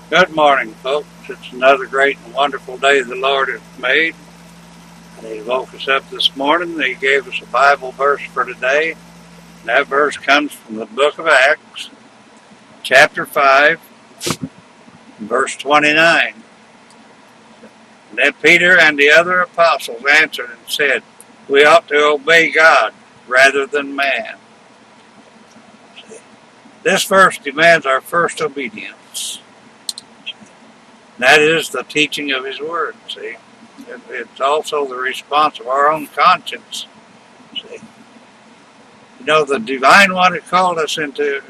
Good morning, folks. It's another great and wonderful day the Lord has made. And He woke us up this morning and He gave us a Bible verse for today. And that verse comes from the book of Acts, chapter 5, verse 29. And then Peter and the other apostles answered and said, "We ought to obey God rather than man." This verse demands our first obedience. That is the teaching of His Word, see. It's also the response of our own conscience, see. You know, the Divine One has called us into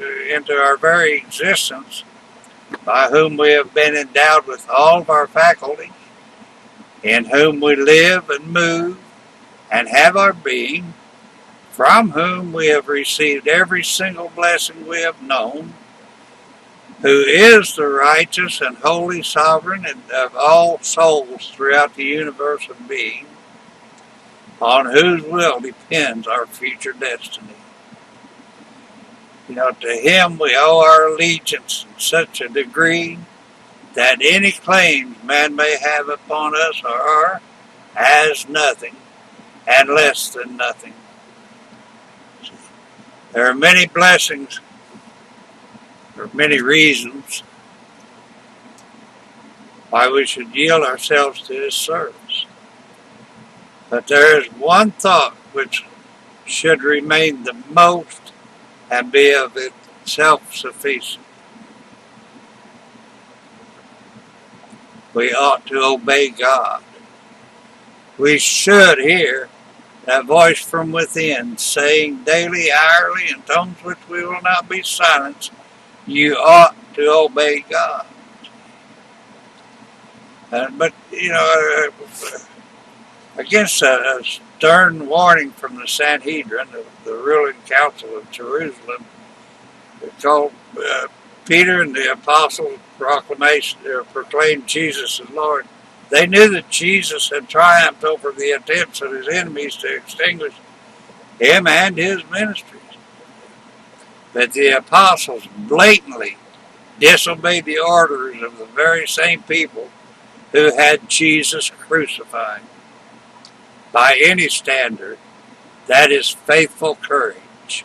our very existence, by whom we have been endowed with all of our faculties, in whom we live and move and have our being, from whom we have received every single blessing we have known, who is the righteous and holy sovereign of all souls throughout the universe of being, on whose will depends our future destiny. You know, to Him we owe our allegiance in such a degree that any claims man may have upon us are as nothing and less than nothing. There are many blessings, for many reasons why we should yield ourselves to His service. But there is one thought which should remain the most and be of itself sufficient. We ought to obey God. We should hear that voice from within saying daily, hourly, in tones which we will not be silenced, "You ought to obey God." But, you know, against a stern warning from the Sanhedrin, the ruling council of Jerusalem, it called Peter and the apostles' proclaimed Jesus as Lord. They knew that Jesus had triumphed over the attempts of His enemies to extinguish Him and His ministries. But the apostles blatantly disobeyed the orders of the very same people who had Jesus crucified. By any standard, that is faithful courage.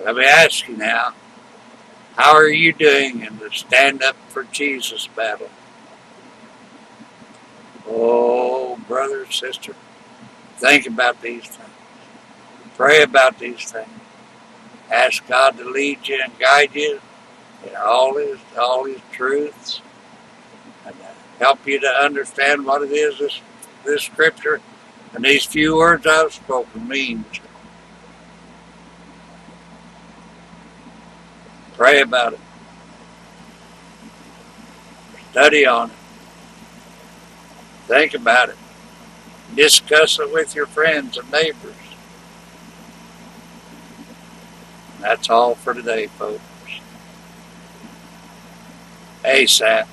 Let me ask you now, how are you doing in the stand up for Jesus battle? Oh, brother, sister, think about these things. Pray about these things. Ask God to lead you and guide you in all His truths, and help you to understand what it is this scripture and these few words I've spoken means. Pray about it. Study on it. Think about it. Discuss it with your friends and neighbors. That's all for today, folks. ASAP.